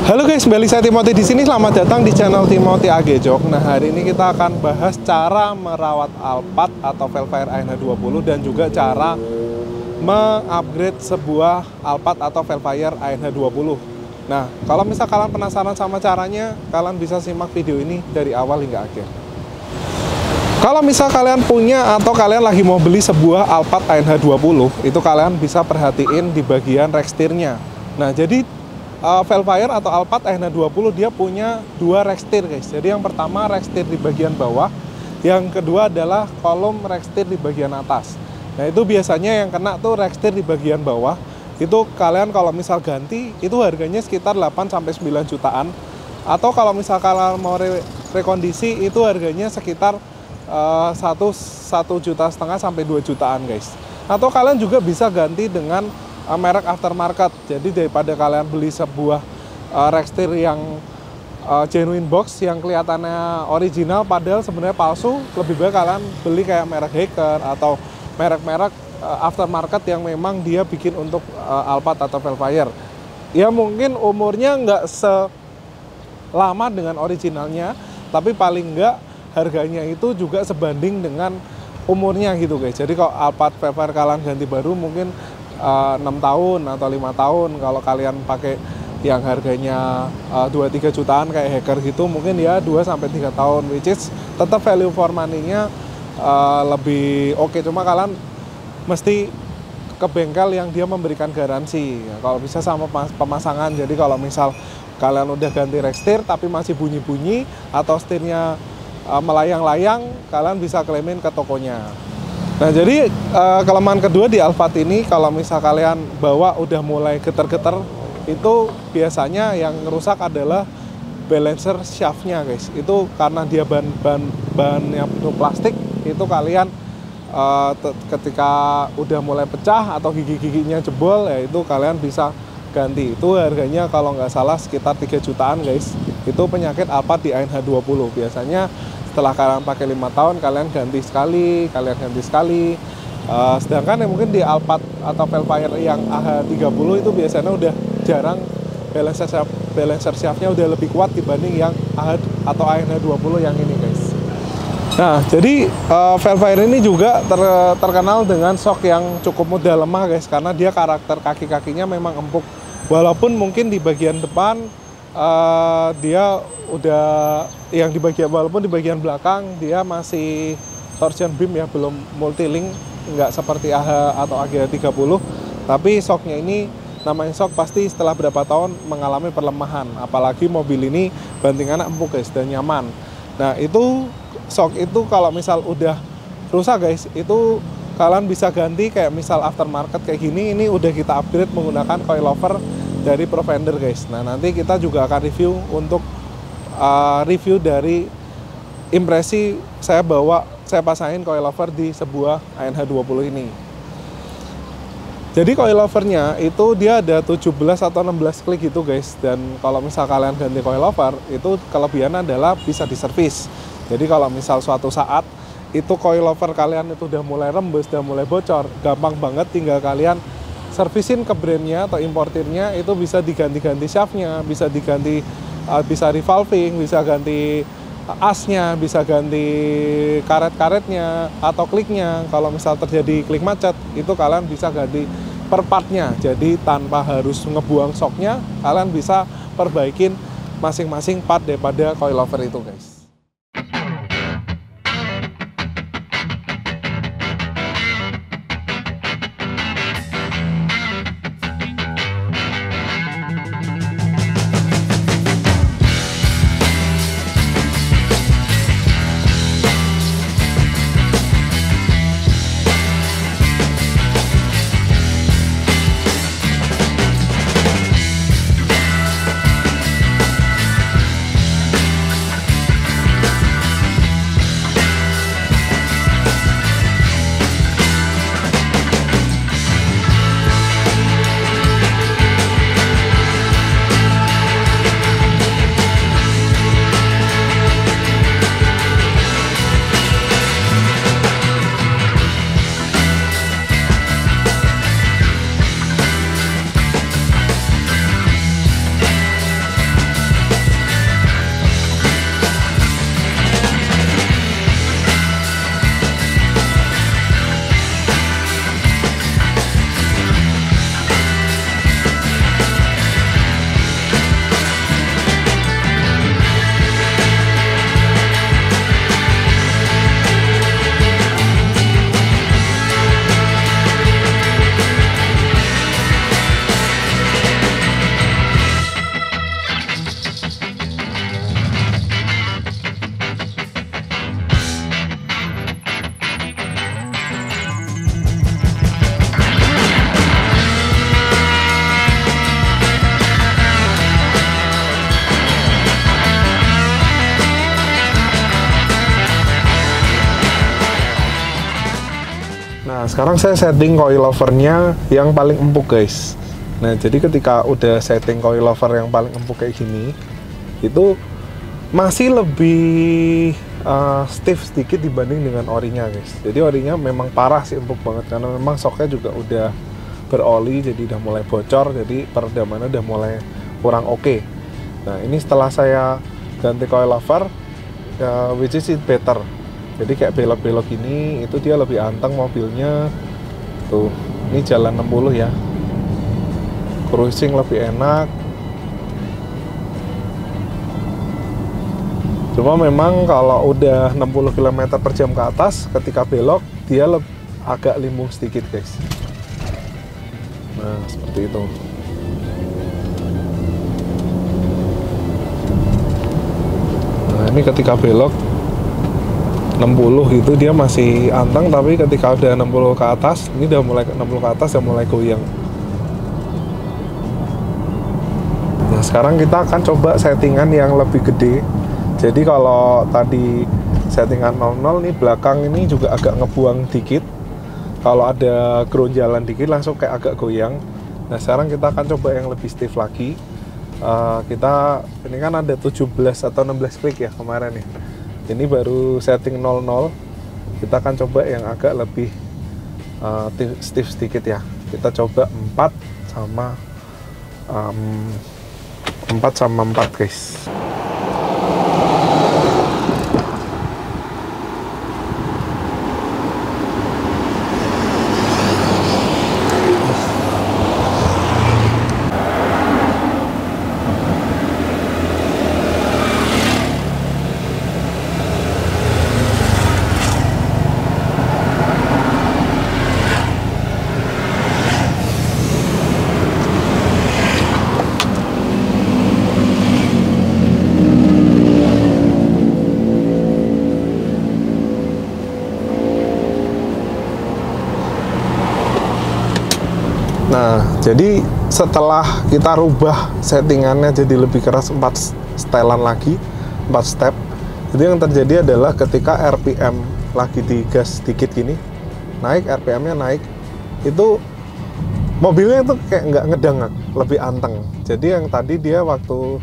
Halo guys, kembali saya Timothy di sini. Selamat datang di channel Timothy AG Jok. Nah, hari ini kita akan bahas cara merawat Alphard atau Velfire ANH20 dan juga cara mengupgrade sebuah Alphard atau Velfire ANH20. Nah, kalau misal kalian penasaran sama caranya, kalian bisa simak video ini dari awal hingga akhir. Kalau misal kalian punya atau kalian lagi mau beli sebuah Alphard ANH20, itu kalian bisa perhatiin di bagian rekstirnya. Nah, jadi Velfire atau Alphard ANH20 dia punya dua rekstir guys. Jadi yang pertama rekstir di bagian bawah, yang kedua adalah kolom rekstir di bagian atas. Nah, itu biasanya yang kena tuh rekstir di bagian bawah. Itu kalian kalau misal ganti itu harganya sekitar 8 sampai 9 jutaan. Atau kalau misal kalian mau rekondisi itu harganya sekitar 1,5 juta sampai 2 jutaan guys. Atau kalian juga bisa ganti dengan merek aftermarket. Jadi daripada kalian beli sebuah rekstir yang genuine box yang kelihatannya original padahal sebenarnya palsu, lebih baik kalian beli kayak merek Hacker atau merek-merek aftermarket yang memang dia bikin untuk Alphard atau Velfire. Ya mungkin umurnya nggak selama dengan originalnya, tapi paling nggak harganya itu juga sebanding dengan umurnya gitu guys. Jadi kalau Alphard Velfire kalian ganti baru mungkin 6 tahun atau 5 tahun. Kalau kalian pakai yang harganya 2-3 jutaan kayak Hacker gitu, mungkin ya 2-3 tahun, which is tetap value for money-nya lebih oke. Cuma kalian mesti ke bengkel yang dia memberikan garansi ya, kalau bisa sama pemasangan. Jadi kalau misal kalian udah ganti rekstir tapi masih bunyi-bunyi atau setirnya melayang-layang, kalian bisa klaimin ke tokonya. Nah, jadi kelemahan kedua di Alphard ini, kalau misal kalian bawa udah mulai getar-getar, itu biasanya yang rusak adalah balancer shaftnya guys. Itu karena dia bahan yang penuh plastik, itu kalian ketika udah mulai pecah atau gigi-giginya jebol, ya itu kalian bisa ganti. Itu harganya kalau nggak salah sekitar 3 jutaan guys. Itu penyakit Alphard di ANH20. Biasanya setelah kalian pakai 5 tahun, kalian ganti sekali. Sedangkan yang mungkin di Alphard atau Velfire yang AH30 itu biasanya udah jarang balancer shaftnya udah lebih kuat dibanding yang AH atau ANH20 yang ini guys. Nah, jadi Velfire ini juga terkenal dengan shock yang cukup mudah lemah guys, karena dia karakter kaki-kakinya memang empuk. Walaupun mungkin di bagian depan dia udah yang walaupun di bagian belakang dia masih torsion beam ya, belum multi link, nggak seperti AH atau AG30, tapi shocknya ini namanya shock pasti setelah berapa tahun mengalami perlemahan, apalagi mobil ini bantingannya empuk guys dan nyaman. Nah, itu shock itu kalau misal udah rusak guys, itu kalian bisa ganti kayak misal aftermarket kayak gini. Ini udah kita upgrade menggunakan coilover dari Provender guys. Nah, nanti kita juga akan review untuk review dari impresi saya pasangin coilover di sebuah ANH20 ini. Jadi coilovernya itu dia ada 17 atau 16 klik gitu guys. Dan kalau misal kalian ganti coilover, itu kelebihannya adalah bisa diservis. Jadi kalau misal suatu saat itu coilover kalian itu udah mulai rembes, udah mulai bocor, gampang banget tinggal kalian servisin ke brandnya atau importirnya, itu bisa diganti-ganti shaftnya, bisa diganti, bisa revolving, bisa ganti asnya, bisa ganti karet-karetnya atau kliknya. Kalau misal terjadi klik macet, itu kalian bisa ganti per partnya. Jadi tanpa harus ngebuang shocknya, kalian bisa perbaikin masing-masing part daripada coilover itu guys. sekarang saya setting coilovernya yang paling empuk guys. Nah jadi ketika udah setting coilover yang paling empuk kayak gini, itu masih lebih stiff sedikit dibanding dengan orinya guys. Jadi orinya memang parah sih, empuk banget, karena memang shocknya juga udah beroli, jadi udah mulai bocor, jadi peredamannya udah mulai kurang oke. Nah ini setelah saya ganti coilover, which is it better. Jadi kayak belok-belok ini itu dia lebih anteng mobilnya. Tuh, ini jalan 60 ya. Cruising lebih enak. Cuma memang kalau udah 60 km per jam ke atas, ketika belok dia agak limbung sedikit guys. Nah seperti itu. Nah ini ketika belok 60 gitu dia masih anteng, tapi ketika udah 60 ke atas, ini udah mulai 60 ke atas ya mulai goyang. Nah sekarang kita akan coba settingan yang lebih gede. Jadi kalau tadi settingan 00 nih, belakang ini juga agak ngebuang dikit. Kalau ada geronjalan dikit langsung kayak agak goyang. Nah sekarang kita akan coba yang lebih stiff lagi. Kita ini kan ada 17 atau 16 klik ya kemarin ya. Ini baru setting 00. Kita akan coba yang agak lebih stiff sedikit ya. Kita coba 4 sama 4 guys. Nah, jadi setelah kita rubah settingannya jadi lebih keras 4 setelan lagi, 4 step. Jadi yang terjadi adalah ketika RPM lagi digas sedikit gini, naik, RPM-nya naik, itu mobilnya itu kayak nggak ngedangak, lebih anteng. Jadi yang tadi dia waktu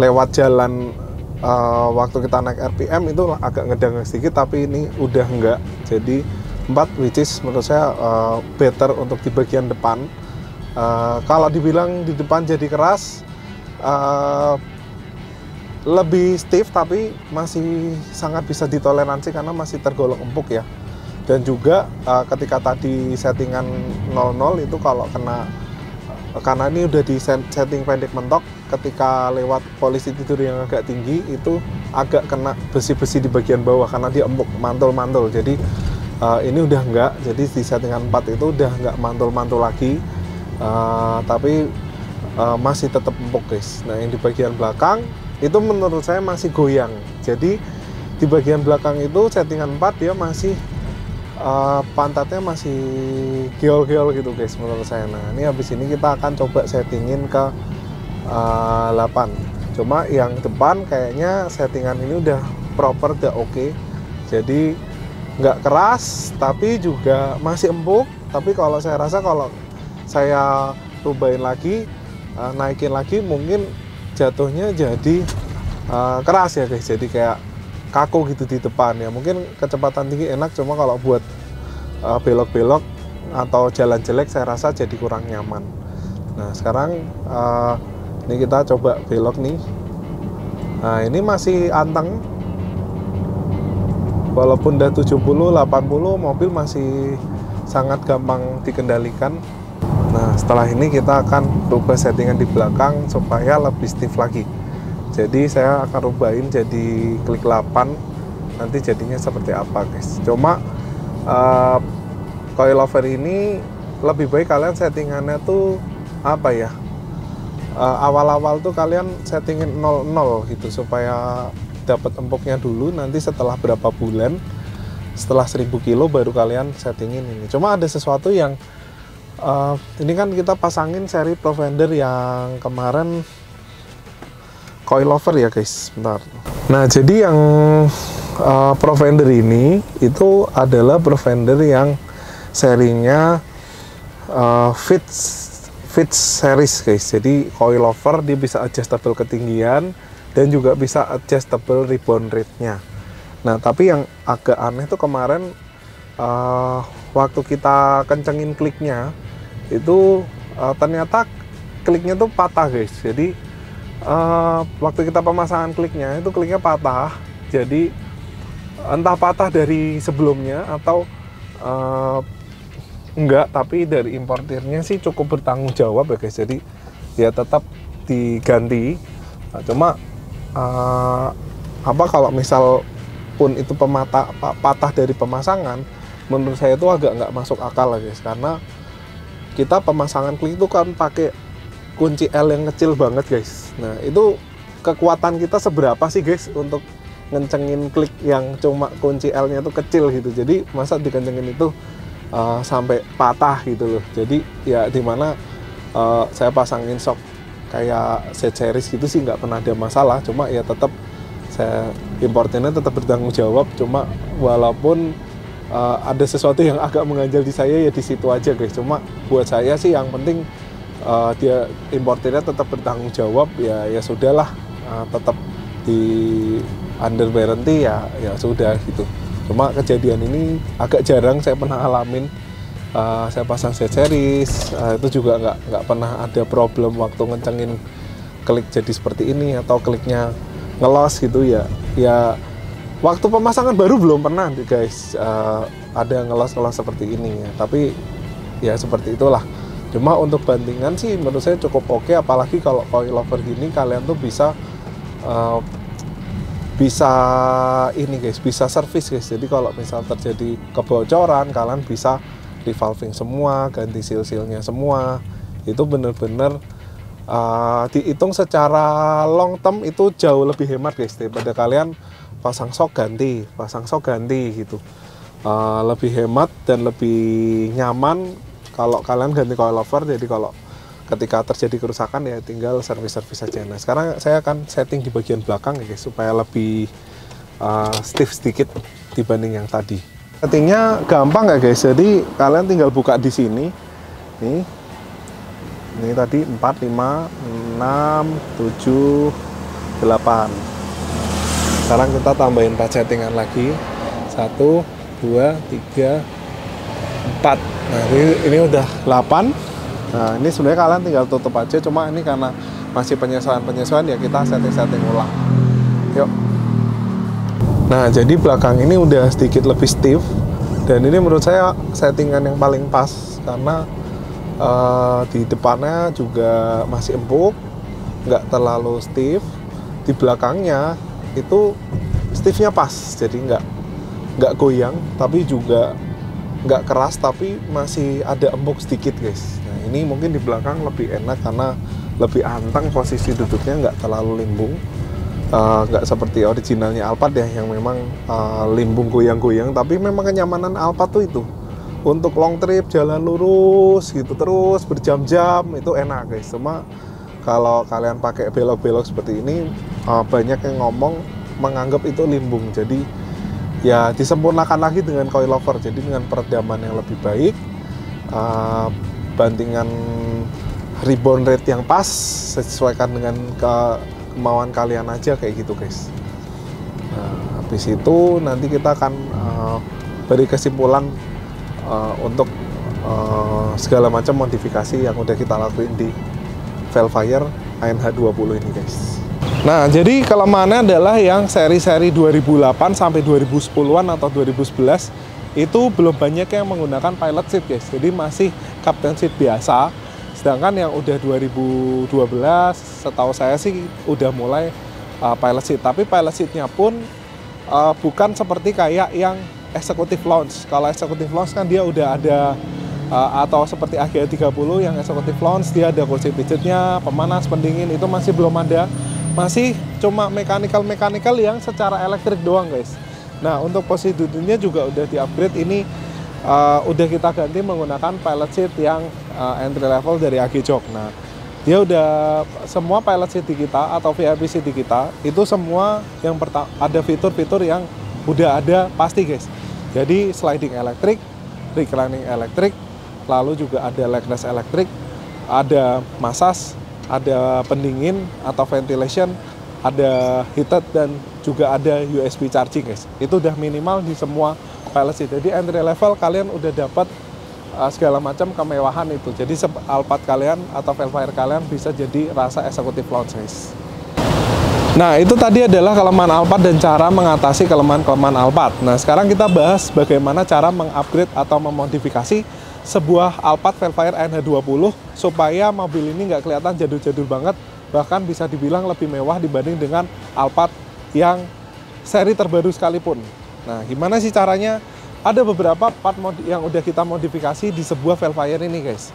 lewat jalan, waktu kita naik RPM itu agak ngedangak sedikit, tapi ini udah enggak. Jadi 4, which is menurut saya better untuk di bagian depan. Kalau dibilang di depan jadi keras, lebih stiff, tapi masih sangat bisa ditoleransi karena masih tergolong empuk ya. Dan juga ketika tadi settingan 00 itu kalau kena, karena ini udah di setting pendek mentok, ketika lewat polisi tidur yang agak tinggi itu agak kena besi-besi di bagian bawah karena dia empuk, mantul-mantul. Jadi ini udah enggak, jadi di settingan 4 itu udah enggak mantul-mantul lagi, tapi masih tetap empuk guys. Nah yang di bagian belakang itu menurut saya masih goyang. Jadi di bagian belakang itu settingan 4 dia masih pantatnya masih geol-geol gitu guys menurut saya. Nah ini habis ini kita akan coba settingin ke 8. Cuma yang depan kayaknya settingan ini udah proper, udah oke. Jadi nggak keras tapi juga masih empuk. Tapi kalau saya rasa kalau saya rubahin lagi, naikin lagi, mungkin jatuhnya jadi keras ya guys, jadi kayak kaku gitu di depan ya. Mungkin kecepatan tinggi enak, cuma kalau buat belok-belok atau jalan jelek saya rasa jadi kurang nyaman. Nah sekarang ini kita coba belok nih. Nah ini masih anteng. Walaupun udah 70, 80, mobil masih sangat gampang dikendalikan. Nah setelah ini kita akan rubah settingan di belakang supaya lebih stiff lagi. Jadi saya akan rubahin jadi klik 8. Nanti jadinya seperti apa guys. Cuma coilover ini lebih baik kalian settingannya tuh apa ya, awal-awal tuh kalian settingin 00 gitu supaya dapat empuknya dulu. Nanti setelah berapa bulan, setelah 1000 kilo baru kalian settingin ini. Cuma ada sesuatu yang ini kan kita pasangin seri Provender yang kemarin coilover ya guys. Bentar. Nah jadi yang Provender ini itu adalah provender yang serinya Fitch series guys. Jadi coilover dia bisa adjustable ketinggian dan juga bisa adjustable rebound rate-nya. Nah, tapi yang agak aneh tuh kemarin waktu kita kencengin kliknya itu ternyata kliknya tuh patah guys. Jadi waktu kita pemasangan kliknya itu kliknya patah. Jadi entah patah dari sebelumnya atau enggak, tapi dari importirnya sih cukup bertanggung jawab ya guys. Jadi ya tetap diganti. Nah, cuma kalau misal pun itu patah dari pemasangan, menurut saya itu agak nggak masuk akal lah guys. Karena kita pemasangan klik itu kan pakai kunci L yang kecil banget guys. Nah, itu kekuatan kita seberapa sih guys untuk ngencengin klik yang cuma kunci L-nya itu kecil gitu. Jadi masa dikencengin itu sampai patah gitu loh. Jadi ya dimana saya pasangin shock kayak Z series gitu sih nggak pernah ada masalah. Cuma ya tetap saya importernya tetap bertanggung jawab. Cuma walaupun ada sesuatu yang agak mengganjal di saya ya di situ aja guys. Cuma buat saya sih yang penting dia importernya tetap bertanggung jawab. Ya sudahlah, tetap di under warranty ya sudah gitu. Cuma kejadian ini agak jarang saya pernah alamin. Saya pasang Z series itu juga nggak pernah ada problem waktu ngencengin klik jadi seperti ini atau kliknya ngelos gitu ya waktu pemasangan baru belum pernah guys ada ngelos seperti ini ya. Tapi ya seperti itulah. Cuma untuk bandingan sih menurut saya cukup oke, apalagi kalau coilover gini kalian tuh bisa ini guys, bisa service guys. Jadi kalau misal terjadi kebocoran, kalian bisa revalving semua, ganti seal-sealnya semua. Itu bener-bener dihitung secara long term itu jauh lebih hemat guys daripada kalian pasang shock ganti gitu. Lebih hemat dan lebih nyaman kalau kalian ganti coilover. Jadi kalau ketika terjadi kerusakan ya tinggal servis saja. Nah, sekarang saya akan setting di bagian belakang ya guys, supaya lebih stiff sedikit dibanding yang tadi. Settingnya gampang ya guys, jadi kalian tinggal buka di sini. Ini tadi 4, 5, 6, 7, 8. Sekarang kita tambahin 4 settingan lagi. 1, 2, 3, 4. Nah, ini udah 8. Nah, ini sebenarnya kalian tinggal tutup aja, cuma ini karena masih penyesuaian ya kita setting ulang. Yuk. Nah, jadi belakang ini udah sedikit lebih stiff, dan ini menurut saya settingan yang paling pas karena di depannya juga masih empuk, nggak terlalu stiff. Di belakangnya itu stiffnya pas, jadi nggak goyang, tapi juga nggak keras, tapi masih ada empuk sedikit guys. Nah, ini mungkin di belakang lebih enak karena lebih anteng, posisi duduknya nggak terlalu limbung, nggak seperti originalnya Alphard ya yang memang limbung goyang-goyang. Tapi memang kenyamanan Alphard tuh itu untuk long trip jalan lurus gitu terus berjam-jam itu enak guys. Cuma kalau kalian pakai belok-belok seperti ini banyak yang menganggap itu limbung. Jadi ya disempurnakan lagi dengan coilover, jadi dengan peredaman yang lebih baik, bandingan rebound rate yang pas, sesuaikan dengan kemauan kalian aja kayak gitu guys. Nah, habis itu nanti kita akan beri kesimpulan untuk segala macam modifikasi yang udah kita lakuin di Velfire ANH20 ini guys. Nah, jadi kelemahannya adalah yang seri-seri 2008 sampai 2010-an atau 2011 itu belum banyak yang menggunakan pilot seat guys. Jadi masih captain seat biasa. Sedangkan yang udah 2012 setahu saya sih udah mulai pilot seat. Tapi pilot seatnya pun bukan seperti kayak yang executive lounge. Kalau executive lounge kan dia udah ada atau seperti AGA30 yang executive lounge, dia ada kursi pijatnya, pemanas, pendingin, itu masih belum ada. Masih cuma mechanical yang secara elektrik doang guys. Nah, untuk posisi duduknya juga udah di-upgrade. Ini udah kita ganti menggunakan pilot seat yang entry level dari AG Jok. Nah, dia udah semua pilot seat di kita atau VIP seat di kita itu semua yang ada fitur-fitur yang udah ada pasti guys. Jadi sliding elektrik, reclining elektrik, lalu juga ada legless elektrik, ada massage, ada pendingin atau ventilation, ada heated, dan juga ada USB charging guys. Itu udah minimal di semua Pilot sih. Jadi entry level kalian udah dapat segala macam kemewahan itu. Jadi Alphard kalian atau Vellfire kalian bisa jadi rasa eksekutif lounge guys. Nah, itu tadi adalah kelemahan Alphard dan cara mengatasi kelemahan-kelemahan Alphard. Nah, sekarang kita bahas bagaimana cara mengupgrade atau memodifikasi sebuah Alphard Vellfire ANH20 supaya mobil ini nggak kelihatan jadul-jadul banget, bahkan bisa dibilang lebih mewah dibanding dengan Alphard yang seri terbaru sekalipun. Nah, gimana sih caranya? Ada beberapa part yang udah kita modifikasi di sebuah Vellfire ini guys.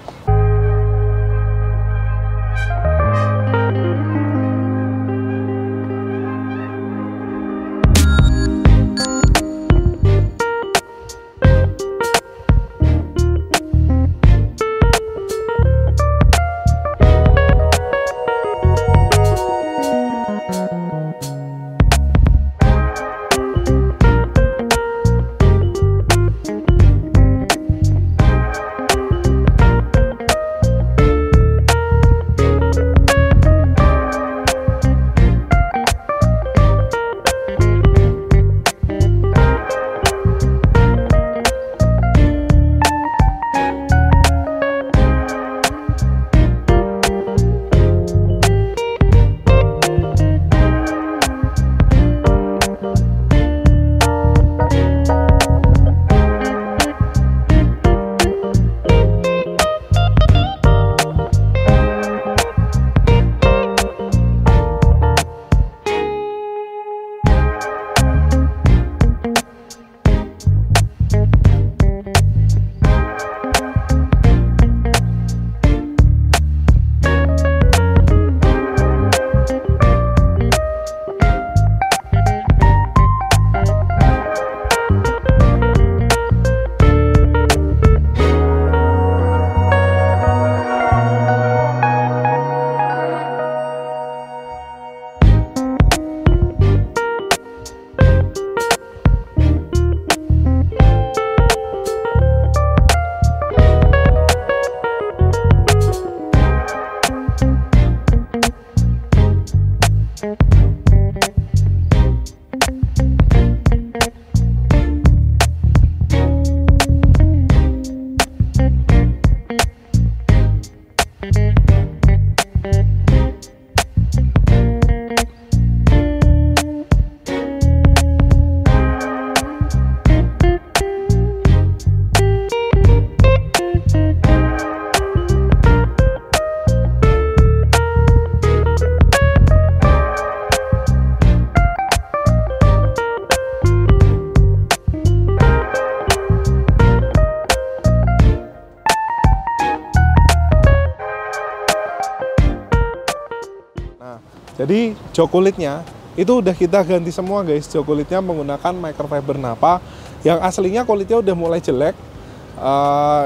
Jadi jok kulitnya itu udah kita ganti semua guys. Jok kulitnya menggunakan microfiber Nappa yang aslinya kulitnya udah mulai jelek.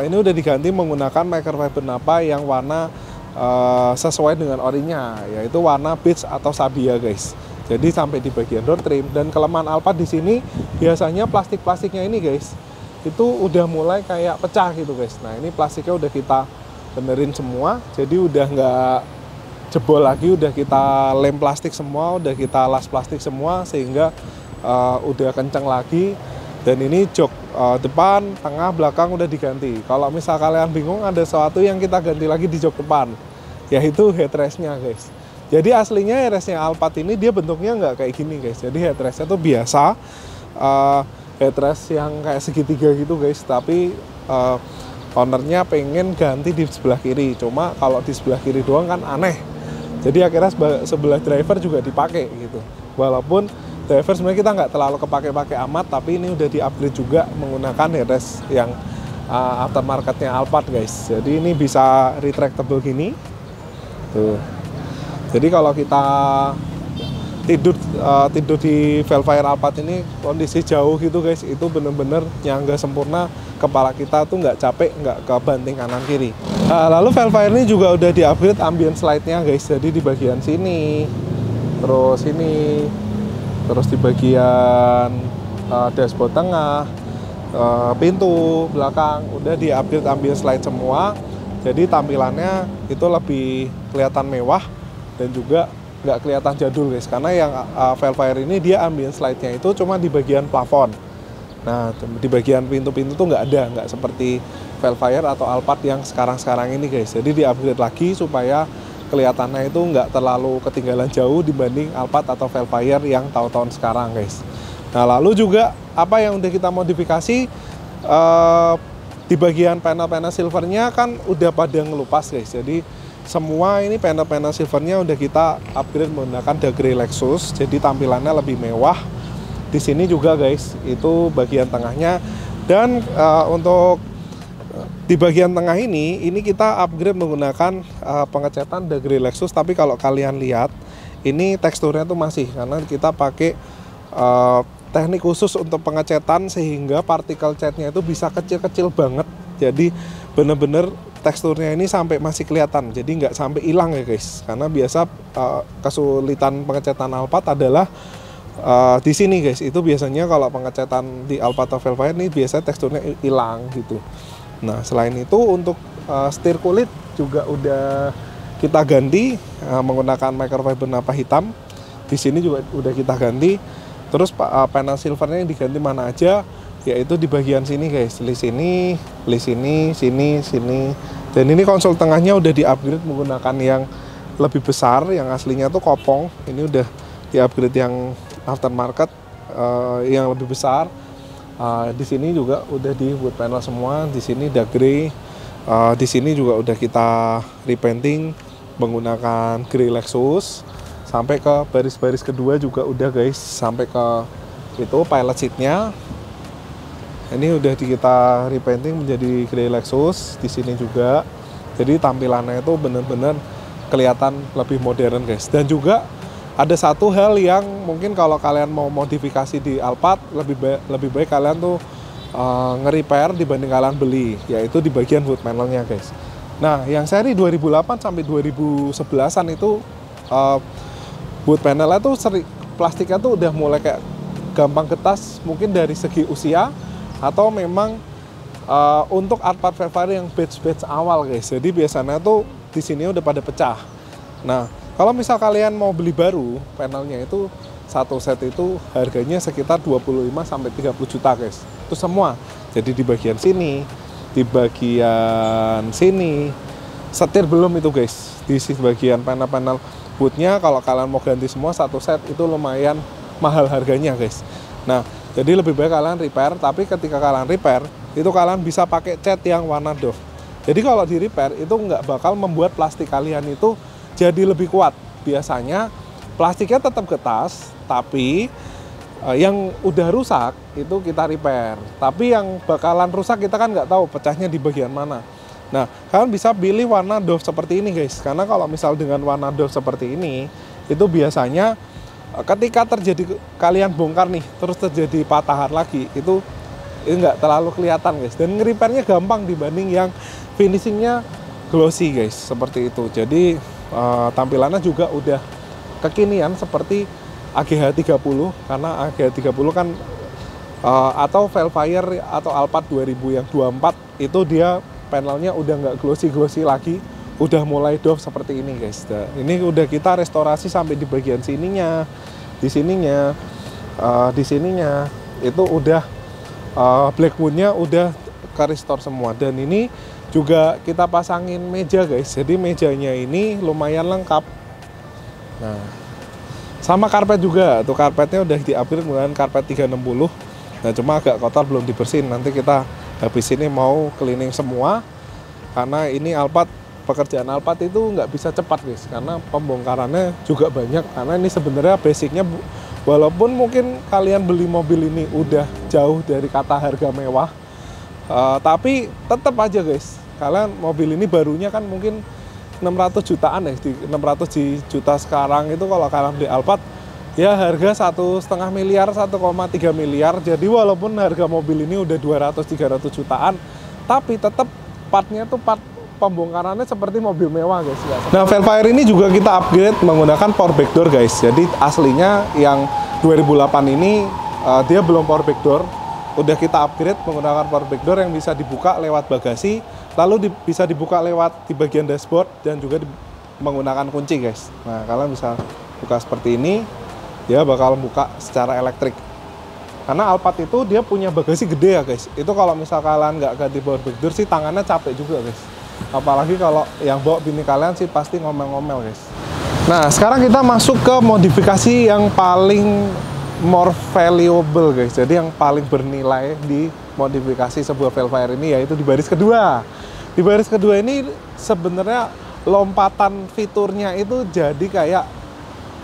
Ini udah diganti menggunakan microfiber Nappa yang warna sesuai dengan orinya, yaitu warna beige atau sabia guys. Jadi sampai di bagian door trim. Dan kelemahan Alphard di sini biasanya plastiknya ini guys itu udah mulai kayak pecah gitu guys. Nah, ini plastiknya udah kita benerin semua, jadi udah nggak jebol lagi, udah kita lem plastik semua, udah kita las plastik semua, sehingga udah kenceng lagi. Dan ini jok depan, tengah, belakang udah diganti. Kalau misal kalian bingung, ada sesuatu yang kita ganti lagi di jok depan, yaitu headrestnya guys. Jadi aslinya headrestnya Alphard ini dia bentuknya nggak kayak gini guys. Jadi headrestnya tuh biasa, headrest yang kayak segitiga gitu guys. Tapi ownernya pengen ganti di sebelah kiri. Cuma kalau di sebelah kiri doang kan aneh. Jadi akhirnya sebelah driver juga dipakai gitu. Walaupun driver sebenarnya kita nggak terlalu kepake-pakai amat, tapi ini udah di-upgrade juga menggunakan headrest yang aftermarketnya Alphard guys. Jadi ini bisa retractable gini. Tuh. Jadi kalau kita tidur di Vellfire Alphard ini kondisi jauh gitu guys, itu bener-bener nyangga sempurna. Kepala kita tuh nggak capek, nggak kebanting kanan kiri. Lalu Vellfire ini juga udah di-upgrade ambient slide-nya guys. Jadi di bagian sini, terus ini, terus di bagian dashboard tengah, pintu belakang udah di-upgrade ambil slide semua. Jadi tampilannya itu lebih kelihatan mewah dan juga nggak kelihatan jadul guys, karena yang Velfire ini dia ambil slide-nya itu cuma di bagian plafon. Nah, di bagian pintu-pintu tuh nggak seperti Velfire atau Alphard yang sekarang-sekarang ini guys. Jadi di-upgrade lagi supaya kelihatannya itu nggak terlalu ketinggalan jauh dibanding Alphard atau Velfire yang tahun-tahun sekarang guys. Nah, lalu juga apa yang udah kita modifikasi, di bagian panel-panel silvernya kan udah pada ngelupas guys. Jadi semua ini panel-panel silvernya udah kita upgrade menggunakan Dagray Lexus. Jadi tampilannya lebih mewah. Di sini juga guys, itu bagian tengahnya. Dan untuk di bagian tengah ini kita upgrade menggunakan pengecatan Dagray Lexus. Tapi kalau kalian lihat, ini teksturnya tuh masih, karena kita pakai teknik khusus untuk pengecetan sehingga partikel catnya itu bisa kecil-kecil banget. Jadi bener-bener teksturnya ini sampai masih kelihatan, jadi nggak sampai hilang ya guys. Karena biasa kesulitan pengecatan Alphard adalah di sini guys. Itu biasanya kalau pengecatan di Alphard atau Velfire ini biasanya teksturnya hilang gitu. Nah, selain itu untuk setir kulit juga udah kita ganti menggunakan microfiber napa hitam. Di sini juga udah kita ganti. Terus panel silvernya yang diganti mana aja, yaitu di bagian sini guys, li sini, sini. Dan ini konsol tengahnya udah di-upgrade menggunakan yang lebih besar, yang aslinya tuh kopong. Ini udah di-upgrade yang aftermarket yang lebih besar. Di sini juga udah di wood panel semua. Di sini Dagray. Di sini juga udah kita repainting menggunakan grey Lexus. Sampai ke baris-baris kedua juga udah guys, sampai ke itu pilot seatnya. Ini udah kita repainting menjadi grey Lexus di sini juga. Jadi tampilannya itu bener-bener kelihatan lebih modern guys. Dan juga ada satu hal yang mungkin kalau kalian mau modifikasi di Alphard, lebih baik kalian tuh nge-repair dibanding kalian beli, yaitu di bagian hood panelnya guys. Nah, yang seri 2008 sampai 2011an itu wood panelnya tuh plastiknya tuh udah mulai kayak gampang getas, mungkin dari segi usia atau memang untuk Alphard Velfire yang batch awal guys. Jadi biasanya tuh di sini udah pada pecah. Nah, kalau misal kalian mau beli baru, panelnya itu satu set itu harganya sekitar 25 sampai 30 juta guys. Itu semua. Jadi di bagian sini, di bagian sini, setir belum itu guys. Di bagian panel-panel bootnya kalau kalian mau ganti semua satu set itu lumayan mahal harganya guys. Nah, jadi lebih baik kalian repair, tapi ketika kalian repair itu kalian bisa pakai cat yang warna doff. Jadi kalau di repair itu nggak bakal membuat plastik kalian itu jadi lebih kuat. Biasanya plastiknya tetap getas, tapi yang udah rusak itu kita repair. Tapi yang bakalan rusak kita kan nggak tahu pecahnya di bagian mana. Nah, kalian bisa pilih warna doff seperti ini guys. Karena kalau misal dengan warna doff seperti ini, itu biasanya ketika terjadi kalian bongkar nih, terus terjadi patahan lagi, itu nggak terlalu kelihatan guys. Dan nge-repairnya gampang dibanding yang finishingnya glossy guys, seperti itu. Jadi tampilannya juga udah kekinian seperti AGH 30, karena AGH 30 kan atau Velfire atau Alphard 2000 yang 24 itu dia panelnya udah nggak glossy lagi, udah mulai doff seperti ini guys. Nah, ini udah kita restorasi sampai di bagian sininya, di sininya, di sininya itu udah blackwoodnya udah ke restore semua. Dan ini juga kita pasangin meja guys, jadi mejanya ini lumayan lengkap. Nah, sama karpet juga, tuh karpetnya udah di-upgrade menggunakan karpet 360. Nah, cuma agak kotor belum dibersihin, nanti kita habis ini mau cleaning semua, karena ini Alphard, pekerjaan Alphard itu nggak bisa cepat guys, karena pembongkarannya juga banyak. Karena ini sebenarnya basicnya, walaupun mungkin kalian beli mobil ini udah jauh dari kata harga mewah, tapi tetap aja guys, kalian mobil ini barunya kan mungkin 600 jutaan ya, di 600 juta sekarang itu kalau kalian beli Alphard ya harga 1,5 miliar, 1,3 miliar. Jadi walaupun harga mobil ini udah 200-300 jutaan, tapi tetap partnya tuh part pembongkarannya seperti mobil mewah guys. Nah, Velfire ini juga kita upgrade menggunakan power back door guys. Jadi aslinya yang 2008 ini dia belum power backdoor. Udah kita upgrade menggunakan power backdoor yang bisa dibuka lewat bagasi, lalu bisa dibuka lewat di bagian dashboard dan juga menggunakan kunci guys. Nah kalian bisa buka seperti ini, dia bakal buka secara elektrik. Karena Alphard itu dia punya bagasi gede ya guys. Itu kalau misal kalian nggak ganti power backdoor sih tangannya capek juga guys. Apalagi kalau yang bawa bini kalian sih pasti ngomel-ngomel guys. Nah sekarang kita masuk ke modifikasi yang paling more valuable guys. Jadi yang paling bernilai di modifikasi sebuah Vellfire ini yaitu di baris kedua. Di baris kedua ini sebenarnya lompatan fiturnya itu jadi kayak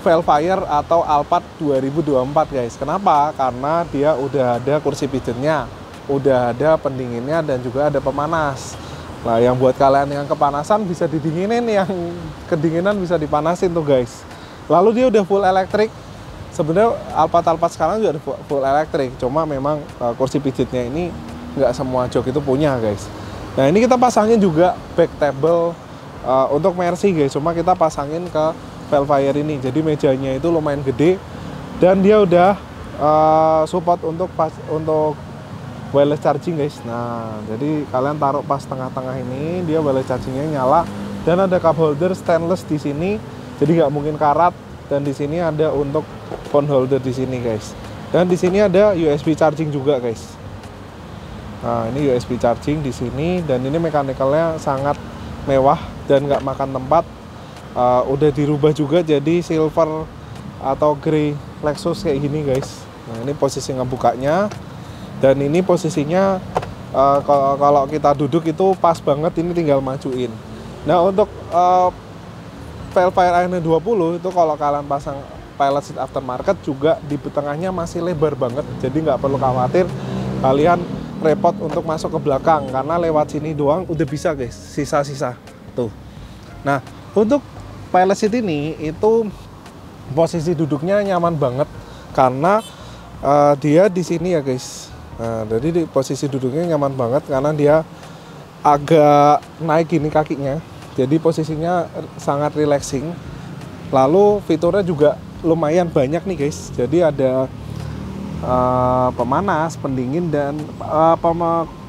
Vellfire atau Alphard 2024 guys. Kenapa? Karena dia udah ada kursi pijetnya, udah ada pendinginnya dan juga ada pemanas. Nah, yang buat kalian yang kepanasan bisa didinginin, yang kedinginan bisa dipanasin tuh guys. Lalu dia udah full elektrik. Sebenarnya Alphard sekarang juga full elektrik, cuma memang kursi pijetnya ini nggak semua jok itu punya guys. Nah ini kita pasangin juga back table untuk Mercy guys, cuma kita pasangin ke Vellfire ini. Jadi mejanya itu lumayan gede dan dia udah support untuk wireless charging guys. Nah jadi kalian taruh pas tengah-tengah ini, dia wireless chargingnya nyala dan ada cup holder stainless di sini, jadi nggak mungkin karat. Dan di sini ada untuk phone holder di sini guys. Dan di sini ada USB charging juga guys. Nah ini USB charging di sini dan ini mekanikalnya sangat mewah dan nggak makan tempat. Udah dirubah juga jadi silver atau grey Lexus kayak gini guys. Nah ini posisi ngebukanya dan ini posisinya kalau kita duduk itu pas banget, ini tinggal majuin. Nah untuk Vellfire AN 20 itu kalau kalian pasang pilot seat aftermarket juga di tengahnya masih lebar banget, jadi nggak perlu khawatir kalian repot untuk masuk ke belakang karena lewat sini doang udah bisa guys, sisa-sisa tuh. Nah untuk pilot seat ini itu posisi duduknya nyaman banget karena dia di sini ya guys. Nah jadi di posisi duduknya nyaman banget karena dia agak naik gini kakinya. Jadi posisinya sangat relaxing. Lalu fiturnya juga lumayan banyak nih guys. Jadi ada pemanas, pendingin dan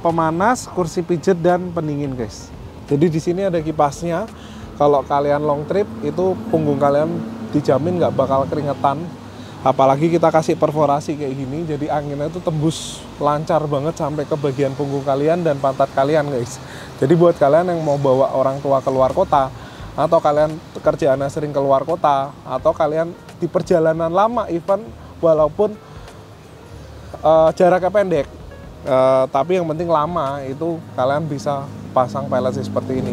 pemanas, kursi pijet dan pendingin guys. Jadi di sini ada kipasnya. Kalau kalian long trip itu punggung kalian dijamin nggak bakal keringetan. Apalagi kita kasih perforasi kayak gini, jadi anginnya itu tembus lancar banget sampai ke bagian punggung kalian dan pantat kalian guys. Jadi buat kalian yang mau bawa orang tua keluar kota, atau kalian kerjaannya sering keluar kota, atau kalian di perjalanan lama even walaupun jaraknya pendek, tapi yang penting lama, itu kalian bisa pasang pilot seat seperti ini.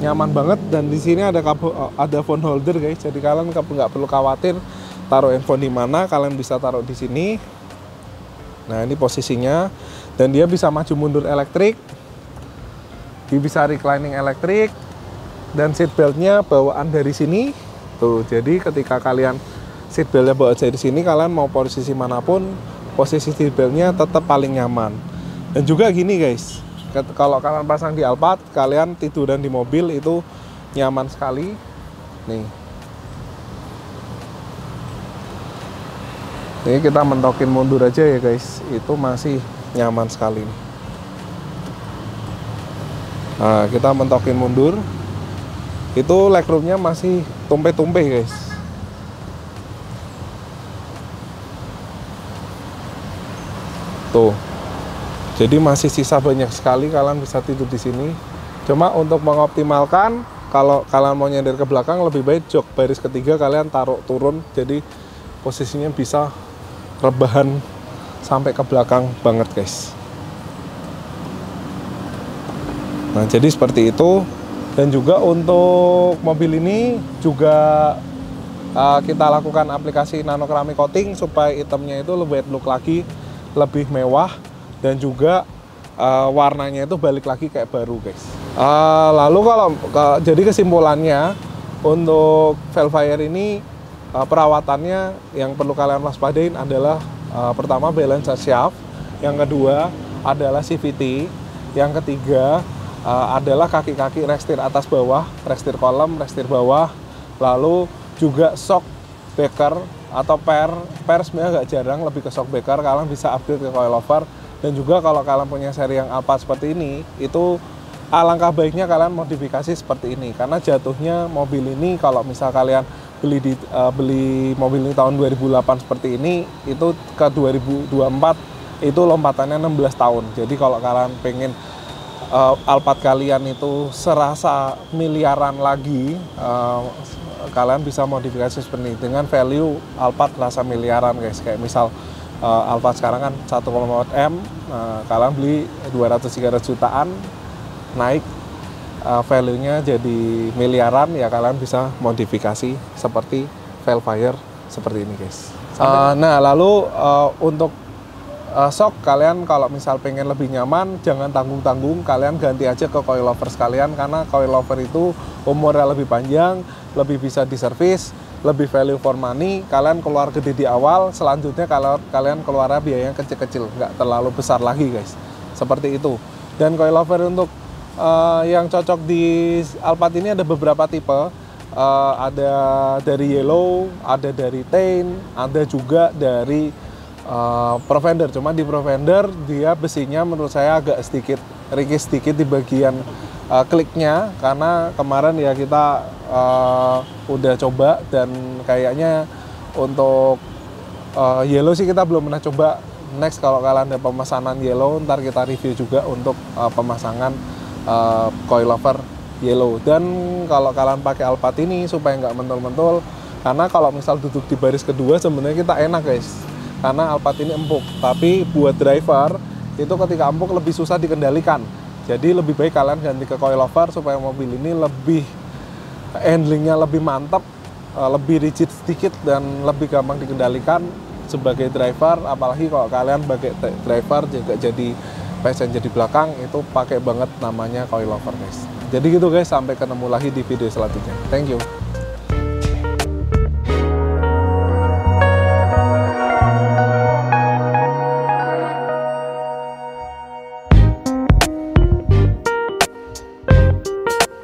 Nyaman banget dan di sini ada phone holder guys, jadi kalian nggak perlu khawatir taruh handphone di mana, kalian bisa taruh di sini. Nah ini posisinya dan dia bisa maju mundur elektrik, dia bisa reclining elektrik dan seat beltnya bawaan dari sini tuh. Jadi ketika kalian seat beltnya bawaan dari sini, kalian mau posisi manapun, posisi seat beltnya tetap paling nyaman. Dan juga gini guys, kalau kalian pasang di Alphard, kalian tiduran di mobil itu nyaman sekali nih. Ini kita mentokin mundur aja ya guys, itu masih nyaman sekali. Nah kita mentokin mundur, itu legroomnya masih tumpe-tumpe guys. Tuh, jadi masih sisa banyak sekali, kalian bisa tidur di sini. Cuma untuk mengoptimalkan, kalau kalian mau nyender ke belakang, lebih baik jok baris ketiga kalian taruh turun, jadi posisinya bisa rebahan sampai ke belakang banget guys. Nah jadi seperti itu. Dan juga untuk mobil ini juga kita lakukan aplikasi nano keramik coating supaya itemnya itu lebih look lagi, lebih mewah, dan juga warnanya itu balik lagi kayak baru guys. Lalu jadi kesimpulannya untuk Vellfire ini perawatannya yang perlu kalian waspadain adalah pertama balance shaft, yang kedua adalah CVT, yang ketiga adalah kaki-kaki rekstir atas bawah, rekstir kolom, rekstir bawah, lalu juga shock breaker atau pair sebenarnya agak jarang, lebih ke shockbreaker. Kalian bisa upgrade ke coilover. Dan juga kalau kalian punya seri yang Alphard seperti ini, itu alangkah baiknya kalian modifikasi seperti ini, karena jatuhnya mobil ini kalau misal kalian beli mobil ini tahun 2008 seperti ini, itu ke 2024 itu lompatannya 16 tahun. Jadi kalau kalian pengen Alphard kalian itu serasa miliaran lagi, kalian bisa modifikasi seperti ini dengan value Alphard rasa miliaran guys. Kayak misal Alphard sekarang kan 1,4 M, kalian beli 200-300 jutaan, naik value-nya jadi miliaran, ya kalian bisa modifikasi seperti Velfire seperti ini guys. Nah lalu untuk shock, kalian kalau misal pengen lebih nyaman, jangan tanggung-tanggung, kalian ganti aja ke coilover sekalian, karena coilover itu umurnya lebih panjang, lebih bisa diservis, lebih value for money. Kalian keluar gede di awal, selanjutnya kalau kalian keluarnya biayanya kecil-kecil, nggak terlalu besar lagi guys, seperti itu. Dan coilover untuk yang cocok di Alphard ini ada beberapa tipe, ada dari yellow, ada dari tan, ada juga dari Provender. Cuma di Provender dia besinya menurut saya agak sedikit rikis sedikit di bagian kliknya, karena kemarin ya kita udah coba dan kayaknya untuk yellow sih kita belum pernah coba. Next kalau kalian ada pemesanan yellow, ntar kita review juga untuk pemasangan coilover yellow. Dan kalau kalian pakai Alphard ini supaya nggak mentul-mentul, karena kalau misal duduk di baris kedua sebenarnya kita enak guys, karena Alphard ini empuk, tapi buat driver itu ketika empuk lebih susah dikendalikan. Jadi lebih baik kalian ganti ke coilover supaya mobil ini lebih handlingnya lebih mantap, lebih rigid sedikit dan lebih gampang dikendalikan sebagai driver. Apalagi kalau kalian sebagai driver juga jadi passenger di belakang, itu pakai banget namanya coilover guys. Jadi gitu guys, sampai ketemu lagi di video selanjutnya. Thank you.